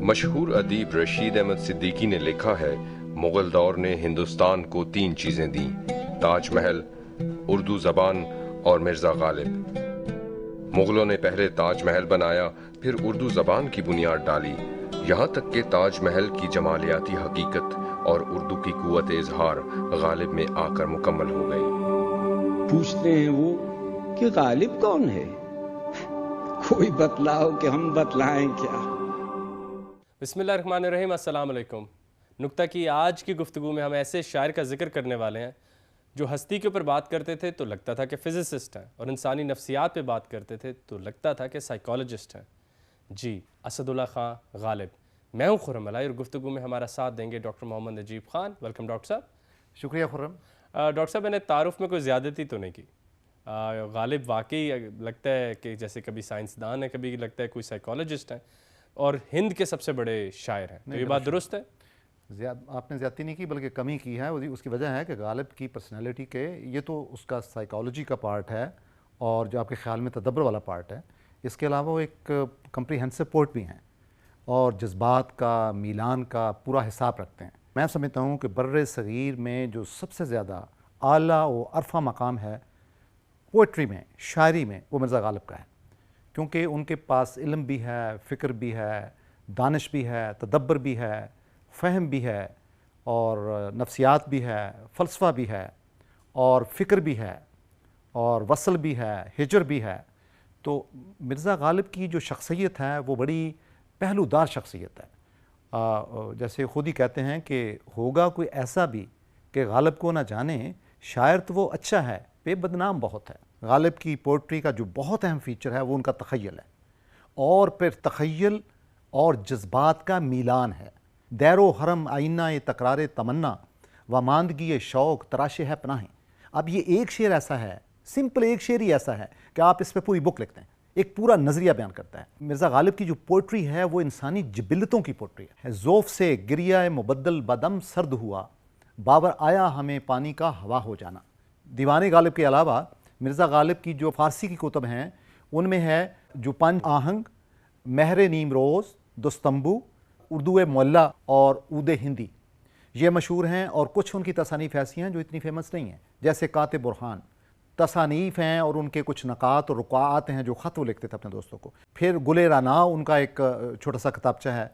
मशहूर अदीब रशीद अहमद सिद्दीकी ने लिखा है, मुगल दौर ने हिंदुस्तान को 3 चीजें दी, ताजमहल, उर्दू जबान और मिर्जा गालिब। मुगलों ने पहले ताजमहल बनाया, फिर उर्दू जबान की बुनियाद डाली, यहाँ तक कि ताजमहल की जमालियाती हकीकत और उर्दू की कुव्वत इजहार गालिब में आकर मुकम्मल हो गई। पूछते हैं वो कि गालिब कौन है? कोई बतलाओ कि हम बतलाएं क्या। बिस्मिल्लाहिर्रहमानिर्रहीम, अस्सलाम वालेकुम। नुक्ता की आज की गुफ्तगू में हम ऐसे शायर का जिक्र करने वाले हैं जो हस्ती के ऊपर बात करते थे तो लगता था कि फ़िज़िसिस्ट हैं, और इंसानी नफ्सियात पे बात करते थे तो लगता था कि साइकोलॉजिस्ट हैं। जी, असदुल्ला खां गालिब। मैं हूँ खुर्रम मलाई और गुफ्तगू में हमारा साथ देंगे doctor Mohammad Najeeb Khan. Welcome doctor साहब। शुक्रिया खुर्रम। डॉक्टर साहब, मैंने तारुफ में कोई ज़्यादती तो नहीं की। गालिब वाकई लगता है कि जैसे कभी साइंसदान है, कभी लगता है कोई साइकोलॉजिस्ट है, और हिंद के सबसे बड़े शायर हैं। तो ये बात दुरुस्त है? आपने ज़्यादती नहीं की बल्कि कमी की है। उसकी वजह है कि गालिब की पर्सनैलिटी के ये तो उसका साइकोलॉजी का पार्ट है और जो आपके ख़्याल में तदब्बर वाला पार्ट है, इसके अलावा वो एक कम्प्रीहेंसिव पोएट भी हैं और जज्बात का, मीलान का पूरा हिसाब रखते हैं। मैं समझता हूँ कि बर्रे सगीर में जो सबसे ज़्यादा आला व अरफा मकाम है पोइट्री में, शायरी में, वो मिर्ज़ा गालिब का है, क्योंकि उनके पास इल्म भी है, फ़िक्र भी है, दानिश भी है, तदब्बर भी है, फ़हम भी है, और नफ्सियात भी है, फ़लसफ़ा भी है, और फ़िक्र भी है, और वसल भी है, हिजर भी है। तो मिर्ज़ा गालिब की जो शख्सियत है वो बड़ी पहलूदार शख्सियत है। जैसे ख़ुद ही कहते हैं कि होगा कोई ऐसा भी कि गालिब को ना जाने, शायर तो वो अच्छा है पे बदनाम बहुत है। गालिब की पोइट्री का जो बहुत अहम फ़ीचर है वो उनका तख़य्युल है, और फिर तख़य्युल और जज्बात का मीलान है। दैरो हरम आईना ये तकरार तमन्ना व मांदगी शौक़ तराशे है पनाहें। अब ये एक शेर ऐसा है, सिंपल एक शेर ही ऐसा है कि आप इस पर पूरी बुक लिखते हैं, एक पूरा नज़रिया बयान करता है। मिर्ज़ा गालिब की जो पोइट्री है वो इंसानी जिबिलतों की पोइट्री है। ज़ौफ़ से गिरिया मुबद्दल बदम सर्द हुआ, बाबर आया हमें पानी का हवा हो जाना। दीवाने गालिब के अलावा मिर्ज़ा गालिब की जो फ़ारसी की कुतुब हैं उनमें है जो पंज आहंग, महर नीम रोज़, दोस्तंबू, उर्दू मुअल्ला और ऊद हिंदी, ये मशहूर हैं। और कुछ उनकी तसानीफ़ ऐसी हैं जो इतनी फेमस नहीं हैं, जैसे कातिब बुरहान। तसानीफ़ हैं और उनके कुछ नकात और रुकात हैं जो ख़त वो लिखते थे अपने दोस्तों को। फिर गुले राना उनका एक छोटा सा किताबचा है।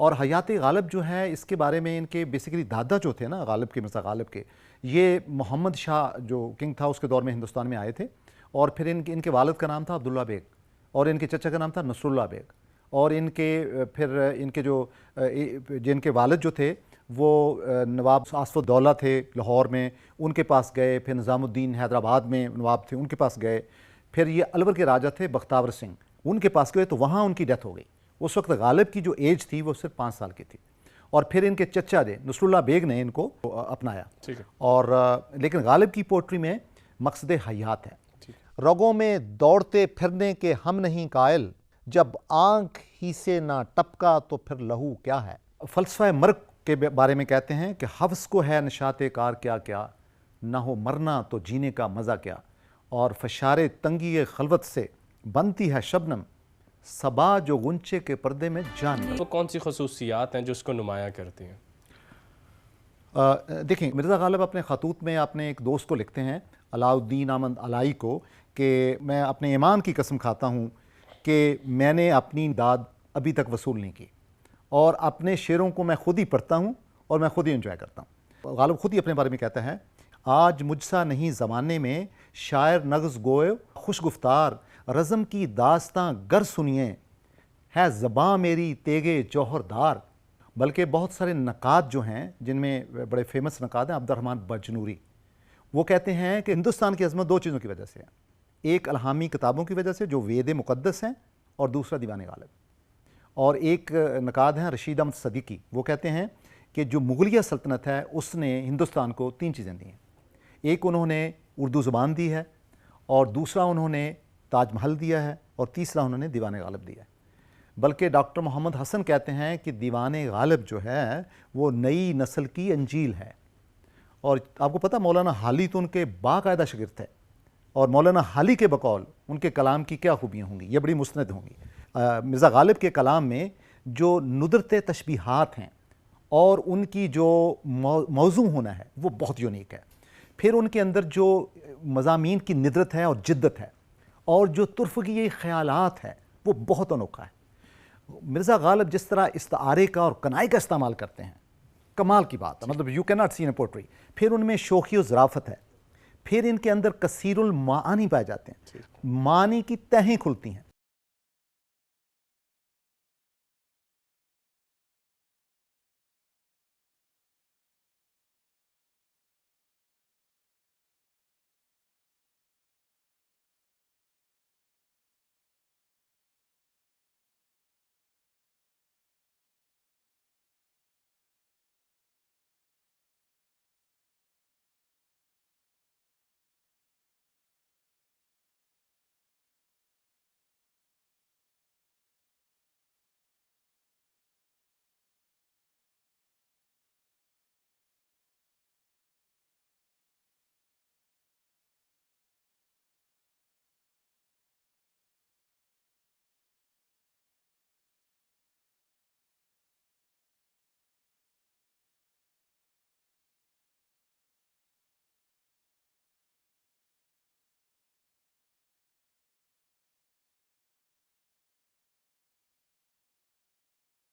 और हयात गालिब जो है, इसके बारे में इनके बेसिकली दादा जो थे ना गालिब के, मिर्ज़ा गालिब के, ये मोहम्मद शाह जो किंग था उसके दौर में हिंदुस्तान में आए थे। और फिर इनके वालिद का नाम था अब्दुल्ला बेग, और इनके चचा का नाम था नसरुल्ला बेग, और इनके जिनके वालिद जो थे वो नवाब आसफुद्दौला थे लाहौर में, उनके पास गए। फिर निज़ामुद्दीन हैदराबाद में नवाब थे, उनके पास गए। फिर ये अलवर के राजा थे बख्तावर सिंह, उनके पास गए तो वहाँ उनकी डेथ हो गई। उस वक्त गालिब की जो एज थी वो सिर्फ 5 साल की थी। और फिर इनके चचा थे नसरुल्ला बेग ने इनको अपनाया। और लेकिन गालिब की पोइट्री में मकसद हयात है। रगों में दौड़ते फिरने के हम नहीं कायल, जब आँख ही से ना टपका तो फिर लहू क्या है। फ़लसफ़ा मर्ग के बारे में कहते हैं कि हफ्स को है निशाते कार क्या क्या, ना हो मरना तो जीने का मज़ा क्या। और फशारे तंगी खलवत से बनती है शबनम, सबा जो गुंचे के पर्दे में जान। तो कौन सी खसूसियात हैं जो उसको नुमाया करती हैं? देखिए, मिर्ज़ा गालिब अपने ख़तूत में अपने एक दोस्त को लिखते हैं, अलाउद्दीन अहमद अलाई को, कि मैं अपने ईमान की कसम खाता हूँ कि मैंने अपनी दाद अभी तक वसूल नहीं की, और अपने शेरों को मैं ख़ुद ही पढ़ता हूँ और मैं ख़ुद ही एंजॉय करता हूँ। गालिब ख़ुद ही अपने बारे में कहता है, आज मुझसा नहीं ज़माने में शायर नग़्ज़ गोए खुश गुफ्तार, रज़म की दास्तां गर सुनिए है ज़बां मेरी तेगे जौहरदार। बल्कि बहुत सारे नकात जो हैं, जिनमें बड़े फेमस नकात हैं अब्दुर्रहमान बजनूरी, वो कहते हैं कि हिंदुस्तान की अज़मत 2 चीज़ों की वजह से है। एक अलहामी किताबों की वजह से जो वेद मुक़द्दस हैं, और दूसरा दीवाने गालिब। और एक नकाद हैं रशीद अहमद सिद्दीकी, वो कहते हैं कि जो मुग़लिया सल्तनत है उसने हिंदुस्तान को 3 चीज़ें दी हैं। एक उन्होंने उर्दू ज़ुबान दी है, और दूसरा उन्होंने ताजमहल दिया है, और तीसरा उन्होंने दीवाने गालिब दिया है। बल्कि डॉक्टर मोहम्मद हसन कहते हैं कि दीवाने गालिब जो है वो नई नस्ल की अंजील है। और आपको पता, मौलाना हाली तो उनके बाकायदा शागिर्द थे, और मौलाना हाली के बकौल उनके कलाम की क्या खूबियाँ होंगी, ये बड़ी मुस्नद होंगी। मिर्ज़ा गालिब के कलाम में جو ندرت تشبیہات ہیں اور ان کی جو موضوع ہونا ہے وہ بہت یونیک ہے. پھر ان کے اندر جو مضامین کی ندرت ہے اور جدت ہے اور جو طرفگی خیالات ہے وہ بہت انوکھا ہے. مرزا غالب جس طرح استعارے کا اور کنائے کا استعمال کرتے ہیں کمال کی بات ہے, مطلب you can not see in poetry. پھر ان میں شوخی و ظرافت ہے, پھر ان کے اندر کثیر المعانی پائے جاتے ہیں, معنی کی تہیں کھلتی ہیں.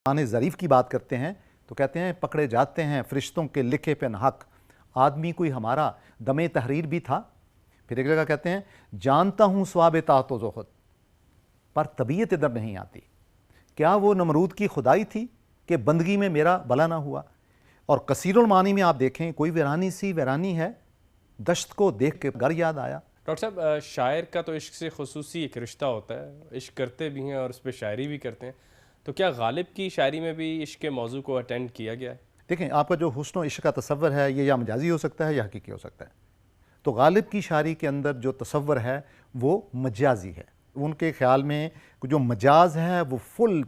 قرآن ظریف کی بات کرتے ہیں تو کہتے ہیں پکڑے جاتے ہیں فرشتوں کے لکھے پہ حق, آدمی کوئی ہمارا دم تحریر بھی تھا. پھر ایک جگہ کہتے ہیں جانتا ہوں ثواب طاعت و زہد پر طبیعت ادھر نہیں آتی. کیا وہ نمرود کی خدائی تھی کہ بندگی میں میرا بلا نہ ہوا. اور کثیر المعانی میں آپ دیکھیں کوئی ویرانی سی ویرانی ہے, دشت کو دیکھ کے گھر یاد آیا. ڈاکٹر صاحب, شاعر کا تو عشق سے خصوصی ایک رشتہ ہوتا ہے, عشق کرتے بھی ہیں اور اس پہ شاعری بھی کرتے ہیں, تو کیا غالب کی شاعری میں بھی عشق کے موضوع کو اٹینڈ کیا گیا ہے؟ دیکھیں آپ کا جو حسن و عشق کا تصور ہے یہ یا مجازی ہو سکتا ہے یا حقیقی ہو سکتا ہے. تو غالب کی شاعری کے اندر جو تصور ہے وہ مجازی ہے. ان کے خیال میں جو مجاز ہے وہ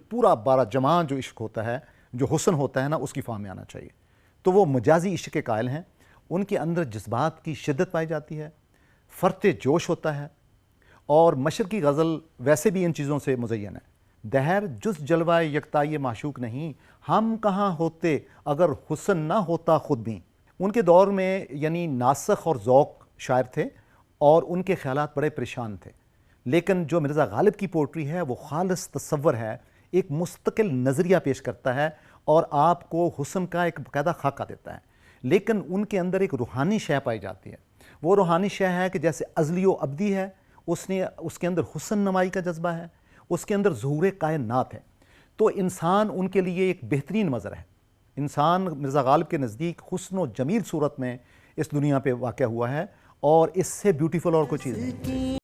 پورا بارہ جماع جو عشق ہوتا ہے, جو حسن ہوتا ہے نا, اس کی فارم میں آنا چاہیے. تو وہ مجازی عشق کے قائل ہیں. ان کے اندر جذبات کی شدت پائی جاتی ہے, فرط جوش ہوتا ہے, اور مشرقی غزل ویسے بھی ان چیزوں سے مزین ہے. دہر جز جلوہ یکتائی معشوق نہیں, ہم کہاں ہوتے اگر حسن نہ ہوتا خود بھی. ان کے دور میں یعنی ناسخ اور ذوق شاعر تھے اور ان کے خیالات بڑے پریشان تھے. لیکن جو مرزا غالب کی پوئٹری ہے وہ خالص تصور ہے, ایک مستقل نظریہ پیش کرتا ہے اور آپ کو حسن کا ایک باقاعدہ خاکہ دیتا ہے. لیکن ان کے اندر ایک روحانی شے پائی جاتی ہے. وہ روحانی شے ہے کہ جیسے ازلی و ابدی ہے, اس کے اندر حسن نمائی کا جذبہ ہے, اس کے اندر ظہور کائنات ہے. تو انسان ان کے لیے ایک بہترین منظر ہے. انسان مرزا غالب کے نزدیک حسن و جمیل صورت میں اس دنیا پہ واقع ہوا ہے, اور اس سے بیوٹیفل اور کوئی چیز نہیں.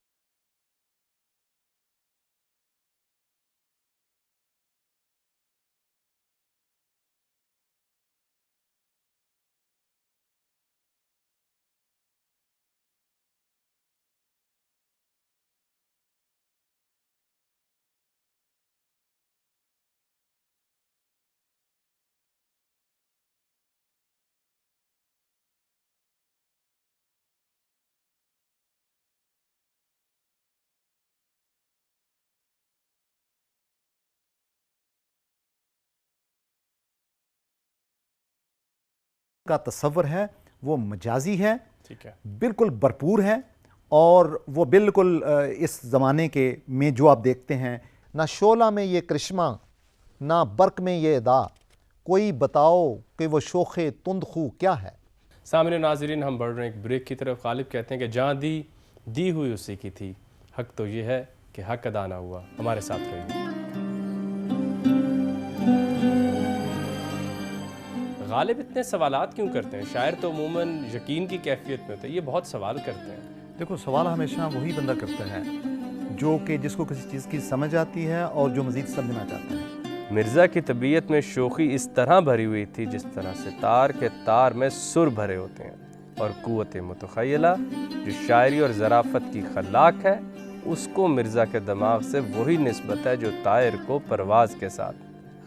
کا تصور ہے وہ مجازی ہے, بالکل بھرپور ہے, اور وہ بالکل اس زمانے کے میں جو آپ دیکھتے ہیں, نہ شعلہ میں یہ کرشمہ نہ برق میں یہ ادا, کوئی بتاؤ کہ وہ شوخ تند خو کیا ہے. سامعین و ناظرین, ہم بڑھ رہے ہیں ایک بریک کی طرف. غالب کہتے ہیں کہ جہاں دی ہوئی اسی کی تھی, حق تو یہ ہے کہ حق ادا نہ ہوا. ہمارے ساتھ رہیے. غالب اتنے سوالات کیوں کرتے ہیں؟ شاعر تو عموماً یقین کی کیفیت میں ہوتے ہیں, یہ بہت سوال کرتے ہیں. دیکھو, سوال ہمیشہ وہی بندہ کرتا ہے جو کہ جس کو کسی چیز کی سمجھ آتی ہے اور جو مزید سمجھنا چاہتا ہے. مرزا کی طبیعت میں شوخی اس طرح بھری ہوئی تھی جس طرح سے تار کے تار میں سر بھرے ہوتے ہیں, اور قوت متخیلہ جو شاعری اور ظرافت کی خلاق ہے اس کو مرزا کے دماغ سے وہی نسبت ہے جو طائر کو پرواز کے ساتھ.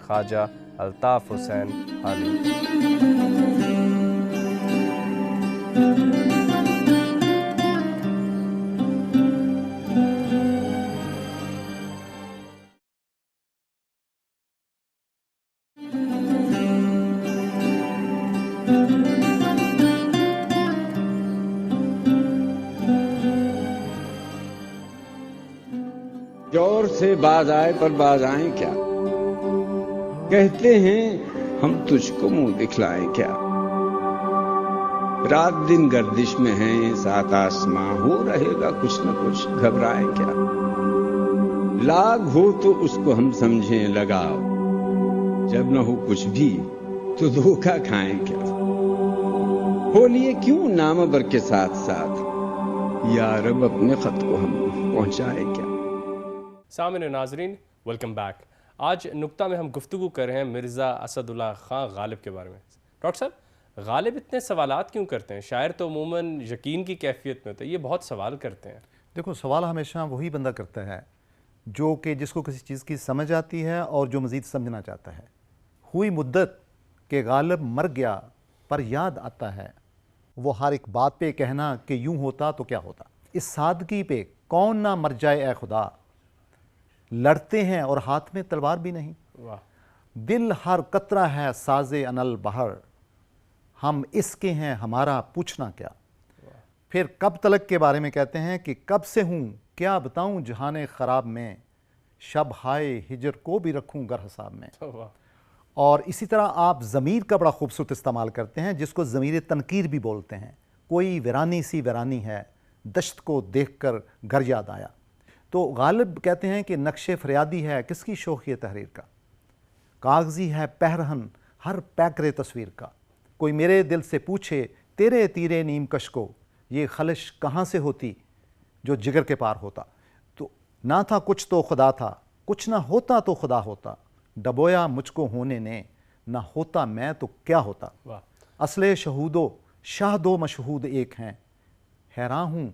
خواجہ الطاف حسین علی. से बाज आए पर बाज आए क्या, कहते हैं हम तुझको मुंह दिखलाएं क्या। रात दिन गर्दिश में हैं सात आसमां, हो रहेगा कुछ न कुछ घबराएं क्या। लाग हो तो उसको हम समझें लगाव, जब न हो कुछ भी तो धोखा खाएं क्या। हो लिए क्यों नामवर के साथ साथ, या रब अपने खत को हम पहुंचाए क्या। सामने नाजरीन, वेलकम बैक। आज नुक्ता में हम गुफ्तगू कर रहे हैं मिर्ज़ा असदुल्ला खां गालिब के बारे में। डॉक्टर साहब, गालिब इतने सवालात क्यों करते हैं? शायर तो अमूमन यकीन की कैफियत में होता है, ये बहुत सवाल करते हैं। देखो, सवाल हमेशा वही बंदा करता है जो कि जिसको किसी चीज़ की समझ आती है और जो मज़ीद समझना चाहता है। हुई मुद्दत के गालिब मर गया पर याद आता है, वो हर एक बात पे कहना कि यूं होता तो क्या होता। इस सादगी पे कौन ना मर जाए ए खुदा, लड़ते हैं और हाथ में तलवार भी नहीं। वाह। दिल हर कतरा है साजे अनल बहर, हम इसके हैं हमारा पूछना क्या। फिर कब तलक के बारे में कहते हैं कि कब से हूँ क्या बताऊँ जहाने ख़राब में, शब हाय हिजर को भी रखूँ गर हिसाब में। वाह। और इसी तरह आप ज़मीर का बड़ा खूबसूरत इस्तेमाल करते हैं, जिसको ज़मीर तनकीर भी बोलते हैं। कोई वीरानी सी वीरानी है, दश्त को देखकर घर याद आया। तो गालिब कहते हैं कि नक्शे फरियादी है किसकी शौक़ तहरीर का, कागज़ी है पहरहन हर पैकरे तस्वीर का। कोई मेरे दिल से पूछे तेरे तीरे नीम कश को, ये खलिश कहाँ से होती जो जिगर के पार होता। तो ना था कुछ तो खुदा था, कुछ ना होता तो खुदा होता, डबोया मुझको होने ने, ना होता मैं तो क्या होता। वाह। असले शहूदो शाह दो मशहूद एक हैं, हैरान हूँ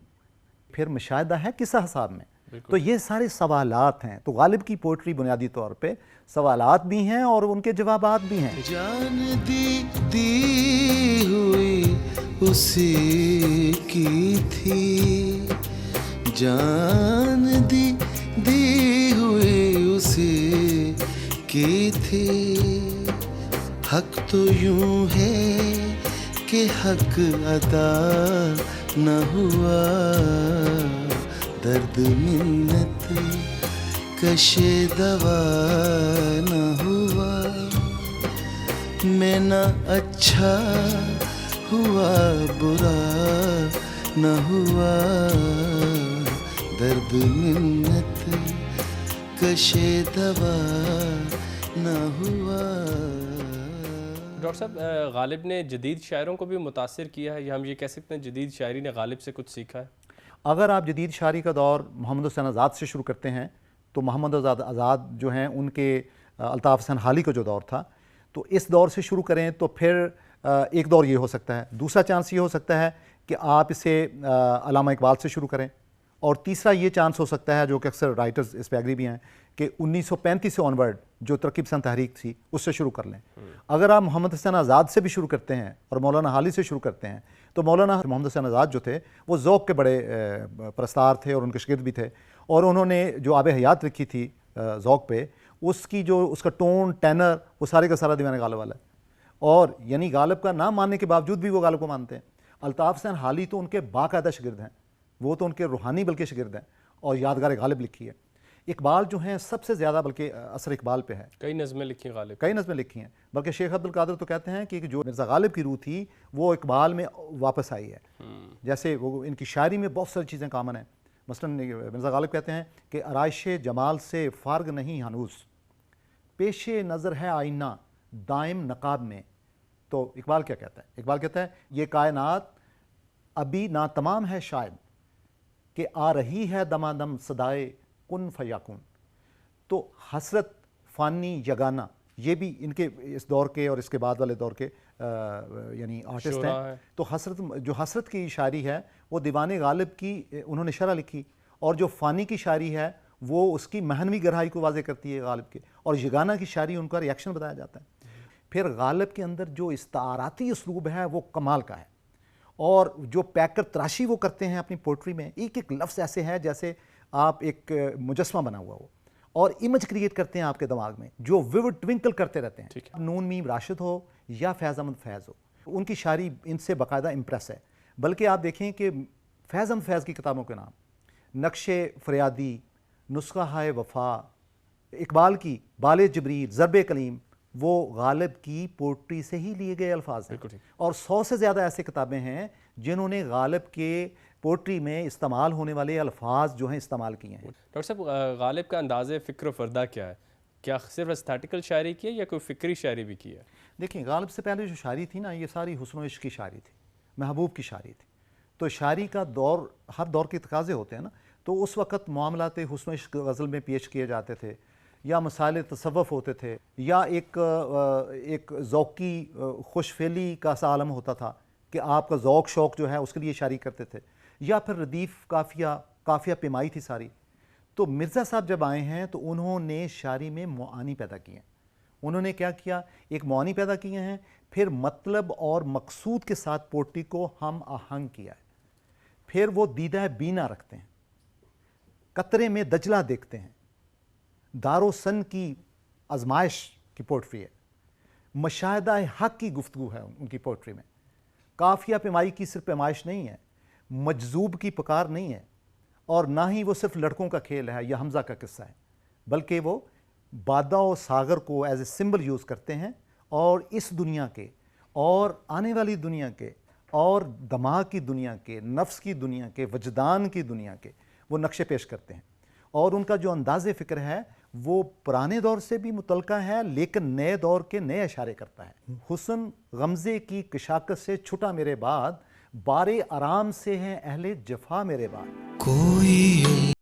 फिर मुशाहिदा है किस हिसाब में। तो ये सारे सवालात हैं। तो गालिब की पोइट्री बुनियादी तौर पे सवालात भी हैं और उनके जवाबात भी हैं। जान दी हुई उसी की थी, जान दी हुई उसी की थी। हक तो यूं है कि हक अदा न हुआ, दर्द मिन्नत कशे दवा न हुआ। मैं न अच्छा हुआ बुरा न हुआ, दर्द मिन्नत कशे दवा न हुआ। डॉक्टर साहब, गालिब ने जदीद शायरों को भी मुतासिर किया है, या हम ये कह सकते हैं जदीद शायरी ने गालिब से कुछ सीखा है? अगर आप जदीद शायरी का दौर मोहम्मद हुसैन आज़ाद से शुरू करते हैं तो मोहम्मद आज़ाद जो हैं उनके अल्ताफ़ हसन हाली का जो दौर था, तो इस दौर से शुरू करें तो फिर एक दौर ये हो सकता है। दूसरा चांस ये हो सकता है कि आप इसे अल्लामा इकबाल से शुरू करें। और तीसरा ये चांस हो सकता है, जो कि अक्सर राइटर्स इस पर एग्री भी हैं, कि 1935 से ऑनवर्ड जो तरक्की पसंद तहरीक थी उससे शुरू कर लें। अगर आप मोहम्मद हुसैन आज़ाद से भी शुरू करते हैं और मौलाना हाली से शुरू करते हैं, तो मौलाना मोहम्मद हुसैन आज़ाद जो थे वो ज़ौक़ के बड़े परस्तार थे और उनके शागिर्द भी थे। और उन्होंने जो आब हयात लिखी थी ज़ौक़ पे, उसका टोन टेनर वो सारे का सारा दीवान गालिब वाला है। और यानी गालिब का नाम मानने के बावजूद भी वो गालिब को मानते हैं। अल्ताफ़ हुसैन हाली तो उनके बाकायदा शागिर्द हैं, वो तो उनके रूहानी बल्कि शागिर्द हैं, और यादगार गालिब लिखी है। इकबाल जो हैं सबसे ज़्यादा बल्कि असर इकबाल पे है। कई नज़में लिखी हैं गालिब, कई नज़में लिखी हैं। बल्कि शेख अब्दुल कादिर तो कहते हैं कि जो मिर्ज़ा गालिब की रूह थी वो इकबाल में वापस आई है। जैसे वो इनकी शायरी में बहुत सारी चीज़ें कामन हैं। मसलन मिर्ज़ा गालिब कहते हैं कि आराइशे जमाल से फ़र्ग नहीं हनूस, पेशे नज़र है आईना दाइम नकाब में। तो इकबाल क्या कहता है? इकबाल कहता है ये कायनात अभी ना तमाम है शायद, कि आ रही है दमादम सदाए कुन फयाकुन। तो हसरत, फ़ानी, यगाना, ये भी इनके इस दौर के और इसके बाद वाले दौर के यानी आर्टिस्ट हैं। तो हसरत की शायरी है वो दीवाने गालिब की उन्होंने शरह लिखी, और जो फ़ानी की शायरी है वो उसकी महनवी गहराई को वाज़े करती है गालिब के, और यगाना की शायरी उनका रिएक्शन बताया जाता है। फिर गालिब के अंदर जो इस्ताराती उसलूब है वो कमाल का है, और जो पैकर तराशी वो करते हैं अपनी पोइट्री में, एक एक लफ्ज़ ऐसे है जैसे आप एक मुजस्मा बना हुआ हो, और इमेज क्रिएट करते हैं आपके दिमाग में जो विविड ट्विंकल करते रहते हैं। नून मीम राशिद हो या फैज़ अहमद फैज़ हो, उनकी शायरी इनसे बाकायदा इम्प्रेस है। बल्कि आप देखें कि फैज़ अहमद फैज़ की किताबों के नाम नक्शे फरियादी, नुस्खा हाय वफा, इकबाल की बाले जबरील, ज़रबे कलीम, वो गालिब की पोट्री से ही लिए गए अल्फाज हैं। और 100 से ज़्यादा ऐसे किताबें हैं जिन्होंने गालिब के पोट्री में इस्तेमाल होने वाले अल्फाज जो हैं इस्तेमाल किए हैं। डॉक्टर साहब, गालिब का अंदाज़े फ़िक्र फ़र्दा क्या है? क्या सिर्फ एस्थेटिकल शायरी की है या कोई फ़िक्री शायरी भी की है? देखिए, गालिब से पहले जो शायरी थी ना, ये सारी हुस्न व इश्क की शायरी थी, महबूब की शायरी थी। तो शायरी का दौर, हर दौर के तकाज़े होते हैं ना, तो उस वक़्त मामलात हुस्न व इश्क गज़ल में पेश किए जाते थे, या मसाइल तसव्वुफ़ होते थे, या एक ज़ौक़ी खुशफेली का सा आलम होता था कि आपका ज़ौक़ शौक़ जो है उसके लिए शायरी करते थे, या फिर रदीफ़ काफ़िया पेमाई थी सारी। तो मिर्ज़ा साहब जब आए हैं तो उन्होंने शायरी में मुआनी पैदा किए हैं। उन्होंने क्या किया, एक मुआनी पैदा किए हैं, फिर मतलब और मकसूद के साथ पोट्री को हम आहंग किया है, फिर वो दीदा बीना रखते हैं, कतरे में दजला देखते हैं, दारो सन की आजमाइश की पोट्री है, मशाहदा हक़ की गुफ्तगू है उनकी पोट्री में, काफ़िया पेमाई की सिर्फ पैमाइश नहीं है, मजजूब की पुकार नहीं है, और ना ही वो सिर्फ लड़कों का खेल है या हमज़ा का किस्सा है, बल्कि वो बादा और सागर को एज ए सिंबल यूज़ करते हैं, और इस दुनिया के और आने वाली दुनिया के और दिमाग की दुनिया के, नफ्स की दुनिया के, वजदान की दुनिया के वो नक्शे पेश करते हैं। और उनका जो अंदाज़े फ़िक्र है वो पुराने दौर से भी मुतल्का है, लेकिन नए दौर के नए इशारे करता है। हुस्न गमज़े की कशाकत से छुटा मेरे बाद, बारे आराम से हैं अहले जफा मेरे बाद। कोई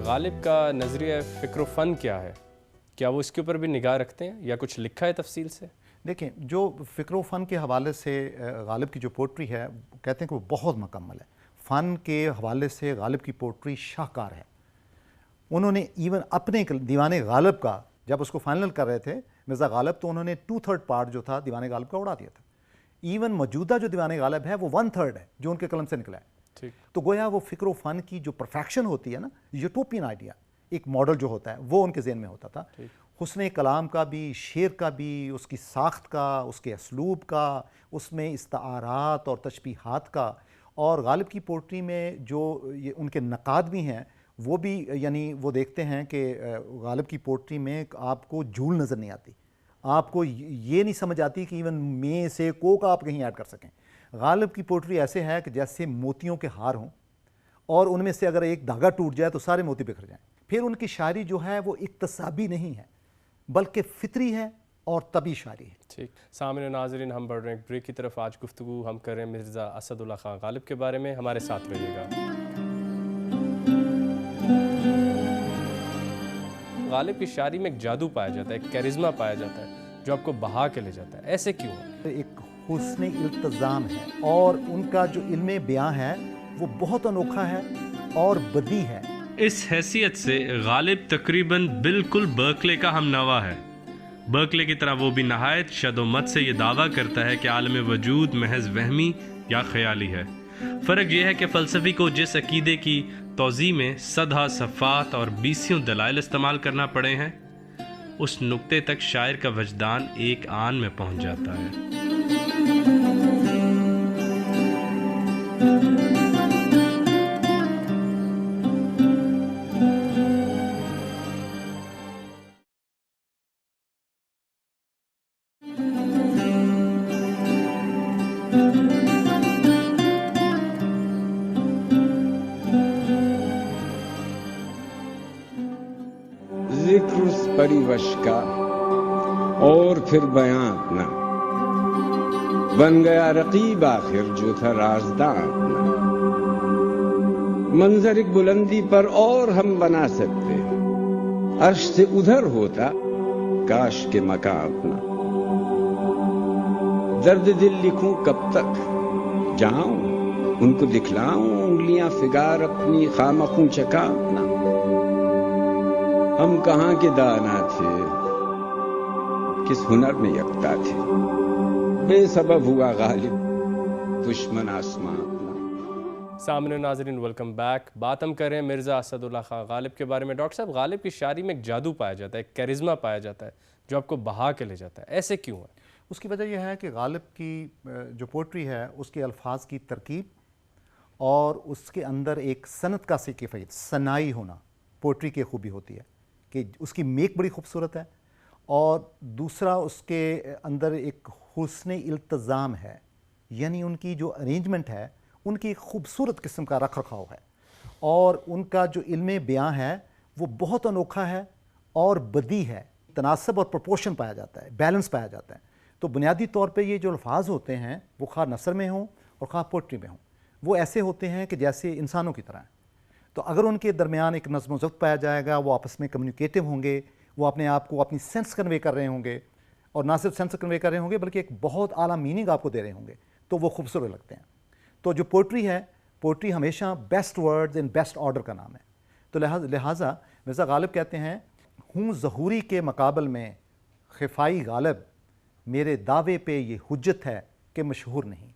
गालिब का नज़रिया फ़िक्र फ़न क्या है? क्या वो इसके ऊपर भी निगाह रखते हैं या कुछ लिखा है तफसील से? देखें, जो फ़िक्र फ़न के हवाले से गालिब की जो पोट्री है, कहते हैं कि वो बहुत मुकम्मल है। फ़न के हवाले से गालिब की पोट्री शाहकार है। उन्होंने इवन अपने दीवाने गालिब का, जब उसको फाइनल कर रहे थे मिर्ज़ा गालिब, तो उन्होंने 2/3 पार्ट जो था दीवाने गालिब का उड़ा दिया था। इवन मौजूदा जो दीवाने गालिब है वो 1/3 है जो उनके कलम से निकला है। तो गोया वो फ़िक्र फ़न की जो परफेक्शन होती है ना, यूटोपियन आइडिया, एक मॉडल जो होता है वो उनके ज़हन में होता था। हुस्न कलाम का भी, शेर का भी, उसकी साख्त का, उसके असलूब का, उसमें इस्तारात और तशबीहात का, और गालिब की पोट्री में जो ये उनके नक़ाद भी हैं वो भी, यानी वो देखते हैं कि गालिब की पोट्री में आपको झूल नज़र नहीं आती, आपको ये नहीं समझ आती कि इवन में से को का आप कहीं ऐड कर सकें। गालिब की पोट्री ऐसे है कि जैसे मोतियों के हार हों, और उनमें से अगर एक धागा टूट जाए तो सारे मोती बिखर जाएं। फिर उनकी शायरी जो है वो इक्तसाबी नहीं है, बल्कि फितरी है और तभी शायरी है। ठीक, सामने नाज़रीन, हम बढ़ रहे हैं ब्रेक की तरफ। आज गुफ्तगू हम कर रहे हैं मिर्ज़ा असदुल्ला खां गालिब के बारे में। हमारे साथ रहिएगा। गालिब की शायरी में एक जादू पाया जाता है, एक कैरिज़मा पाया जाता है जो आपको बहा के ले जाता है। ऐसे क्यों है? एक हुस्न इल्तिज़ाम है, और उनका जो इल्मे बयां है वो बहुत अनोखा है और बदी है। इस हैसियत से गालिब तकरीबन बिल्कुल बर्कले का हमनवा है। बर्कले की तरह वो भी नहायत शदोमत से ये दावा करता है कि आलम वजूद महज वहमी या ख्याली है। फ़र्क यह है कि फ़लसफ़ी को जिस अक़ीदे की तौज़ी में सदा सफ़ात और बीसियों दलाइल इस्तेमाल करना पड़े हैं, उस नुक्ते तक शायर का वजदान एक आन में पहुँच जाता है। जिक्र उस परिवश का और फिर बयां अपना, बन गया रकीब आखिर जो था राज़दां अपना। मंजर एक बुलंदी पर और हम बना सकते, अर्श से उधर होता काश के मकां अपना। दर्द दिल लिखूं कब तक, जाऊं उनको दिखलाऊं उंगलियां फिगार अपनी, खामखूं चका अपना। हम कहाँ के दाना थे, किस हुनर में यकता थे, बेसबब हुआ गालिब दुश्मन आसमां अपना। सामने नाज़रीन, वेलकम बैक। बात हम कर रहे हैं मिर्ज़ा असदुल्ला खां गालिब के बारे में। डॉक्टर साहब, गालिब की शायरी में एक जादू पाया जाता है, एक कैरिज़मा पाया जाता है जो आपको बहा के ले जाता है। ऐसे क्यों है? उसकी वजह यह है कि गालिब की जो पोइट्री है उसके अल्फाज की तरकीब और उसके अंदर एक सनत का कैफियत, सनाई होना पोइट्री की खूबी होती है कि उसकी मेक बड़ी खूबसूरत है, और दूसरा उसके अंदर एक हुस्न इल्तज़ाम है, यानी उनकी जो अरेंजमेंट है उनकी खूबसूरत किस्म का रख रखाव है, और उनका जो इल्म बयां है वो बहुत अनोखा है और बदी है। तनासब और प्रोपोर्शन पाया जाता है, बैलेंस पाया जाता है। तो बुनियादी तौर पे ये जो अल्फाज होते हैं वो खा नसर में हों और खा पोइट्री में हों, वो ऐसे होते हैं कि जैसे इंसानों की तरह हैं। तो अगर उनके दरमियान एक नज़्म ज़ब्त पाया जाएगा, वो आपस में कम्युनिकेटिव होंगे, वो अपने आप को अपनी सेंस कन्वे कर रहे होंगे, और ना सिर्फ सेंस कन्वे कर रहे होंगे बल्कि एक बहुत आला मीनिंग आपको दे रहे होंगे, तो वो खूबसूरत लगते हैं। तो जो पोइट्री है, पोइट्री हमेशा best words in best order का नाम है। तो लिहाजा मिर्ज़ा गालिब कहते हैं, हूँ ज़हूरी के मुकाबल में खिफ़ाई गालिब, मेरे दावे पे ये हुज्जत है कि मशहूर नहीं।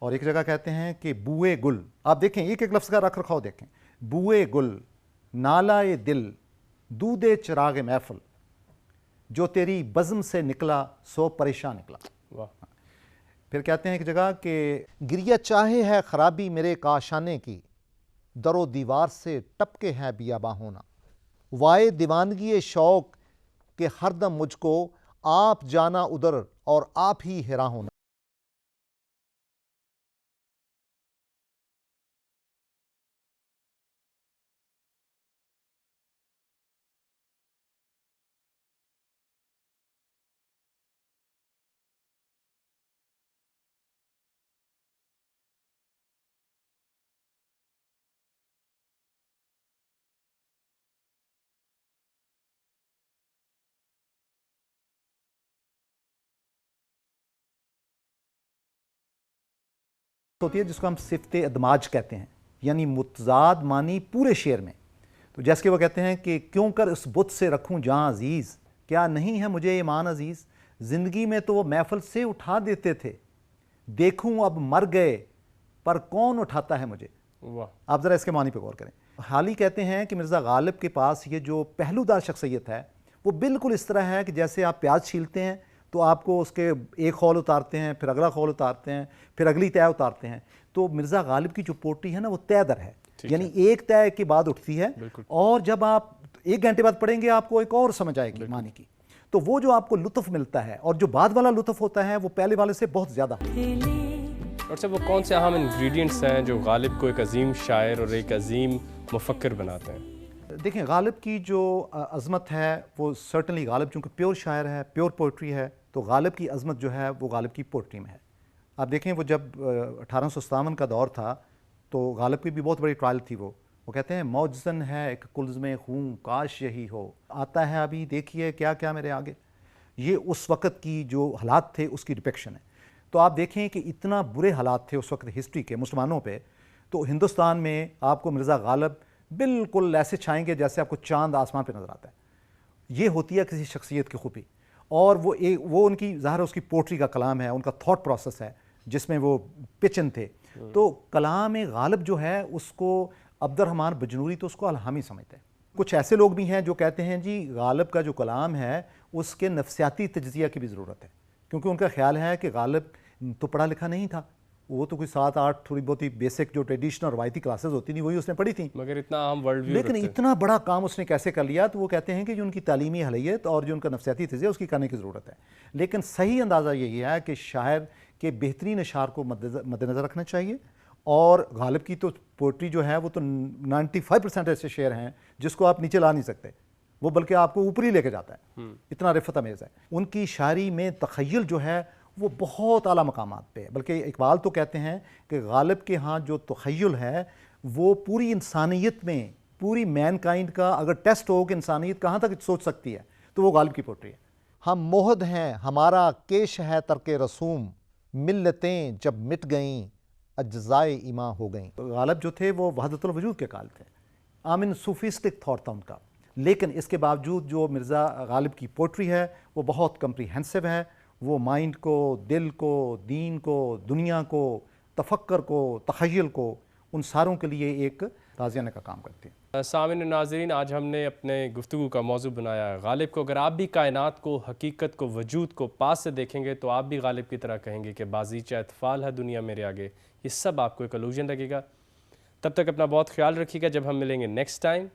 और एक जगह कहते हैं कि बूए गुल, आप देखें एक एक लफ्ज़ का रख रखाव देखें, बूए गुल नालाए दिल दूधे चिराग महफिल, जो तेरी बज़्म से निकला सो परेशान निकला। वाह। फिर कहते हैं एक जगह कि गिरिया चाहे है खराबी मेरे काशाने की, दरो दीवार से टपके है बियाबा होना। वाए दीवानगी शौक के हरदम मुझको आप जाना उधर और आप ही हेरा होना। होती है जिसको हम सिफ्त अदमाज कहते हैं, यानी मुतजाद मानी पूरे शेर में। तो जैसे कि वो कहते हैं कि क्यों कर उस बुत से रखूं जहाँ अजीज़, क्या नहीं है मुझे ईमान अजीज़। ज़िंदगी में तो वो महफिल से उठा देते थे, देखूं अब मर गए पर कौन उठाता है मुझे। वाह। आप ज़रा इसके मानी पे गौर करें। हाल ही कहते हैं कि मिर्ज़ा गालिब के पास ये जो पहलूदार शख्सियत है वो बिल्कुल इस तरह है कि जैसे आप प्याज छीलते हैं तो आपको उसके एक खौल उतारते हैं, फिर अगला खौल उतारते हैं, फिर अगली तय उतारते हैं। तो मिर्ज़ा गालिब की जो पोट्री है ना वो तय दर है, यानी एक तय के बाद उठती है, और जब आप एक घंटे बाद पढ़ेंगे आपको एक और समझ आएगी मानी की। तो वो जो आपको लुत्फ मिलता है और जो बाद वाला लुत्फ होता है वो पहले वाले से बहुत ज़्यादा। और सब वो कौन से अहम इंग्रेडिएंट्स हैं जो गालिब को एक अजीम शायर और एक अजीम मुफक्किर बनाते हैं? देखें, गालिब की जो अज़मत है वो सर्टनली, गालिब चूँकि प्योर शायर है, प्योर पोइट्री है, तो गालिब की अज़मत जो है वो गालिब की पोइट्री में है। आप देखें वो जब 1857 का दौर था तो गालिब की भी बहुत बड़ी ट्रायल थी। वो कहते हैं मौजज़न है एक कुल्ज़ में खून काश यही हो, आता है अभी देखिए क्या क्या मेरे आगे। ये उस वक़्त की जो हालात थे उसकी डिपिक्शन है। तो आप देखें कि इतना बुरे हालात थे उस वक्त हिस्ट्री के मुसलमानों पे, तो हिंदुस्तान में आपको मिर्ज़ा गालिब बिल्कुल ऐसे छाएंगे जैसे आपको चांद आसमान पे नज़र आता है। ये होती है किसी शख्सियत की खूबी, और वो उनकी ज़ाहिर उसकी पोट्री का कलाम है, उनका थॉट प्रोसेस है जिसमें वो पिचन थे। تو کلام غالب جو ہے اس کو عبد الرحمن بجنوری تو اس کو الہامی سمجھتے ہیں. کچھ ایسے لوگ بھی ہیں جو کہتے ہیں جی غالب کا جو کلام ہے اس کے نفسیاتی تجزیہ کی بھی ضرورت ہے، کیونکہ ان کا خیال ہے کہ غالب تو پڑھا لکھا نہیں تھا، وہ تو کوئی 7-8 تھوڑی بہت ہی بیسک جو ٹریڈیشنل روایتی کلاسز ہوتی تھیں وہی اس نے پڑھی تھیں، مگر اتنا عام ورلڈ ویو لیکن اتنا بڑا کام اس نے کیسے کر لیا. تو وہ کہتے ہیں کہ جو ان کی تعلیمی اہلیت اور جو ان کا نفسیاتی تجزیہ اس کی کرنے کی ضرورت ہے. لیکن صحیح اندازہ یہی ہے کہ شاعر کے بہترین اشعار کو مد نظر رکھنا چاہیے. اور غالب کی تو پوئٹری جو ہے وہ تو 95% ایسے شعر ہیں جس کو آپ نیچے لا نہیں سکتے، وہ بلکہ آپ کو اوپر ہی لے کے جاتا ہے، اتنا رفت امیز ہے. ان کی شاعری میں تخیل جو ہے وہ بہت اعلیٰ مقامات پہ ہے، بلکہ اقبال تو کہتے ہیں کہ غالب کے ہاں جو تخیل ہے وہ پوری انسانیت میں، پوری مین کائنڈ کا اگر ٹیسٹ ہو کہ انسانیت کہاں تک سوچ سکتی ہے تو وہ غالب کی پوئٹری ہے. ہم موہد ہیں ہمارا کیش ہے ترک رسوم، ملتیں جب مٹ گئیں اجزائے ایمان ہو گئیں. تو غالب جو تھے وہ وحدت الوجود کے قائل تھے، آمن صوفیسٹک تھاٹ تھا ان کا. لیکن اس کے باوجود جو مرزا غالب کی پوئٹری ہے وہ بہت کمپریہنسو ہے، وہ مائنڈ کو، دل کو، دین کو، دنیا کو، تفکر کو، تخیل کو، ان ساروں کے لیے ایک تازیانہ کا کام کرتے ہیں. سامعین و ناظرین، آج ہم نے اپنے گفتگو کا موضوع بنایا غالب کو. اگر آپ بھی کائنات کو، حقیقت کو، وجود کو پاس سے دیکھیں گے تو آپ بھی غالب کی طرح کہیں گے کہ بازیچہ اطفال ہے دنیا میرے آگے. یہ سب آپ کو ایک الوژن لگے گا. تب تک اپنا بہت خیال رکھیے گا. جب ہم ملیں گے نیکسٹ ٹائم،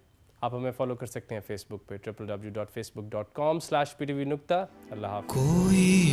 آپ ہمیں فالو کر سکتے ہیں فیس بک پہ www.facebook.com/ptv. اللہ حافظ. کوئی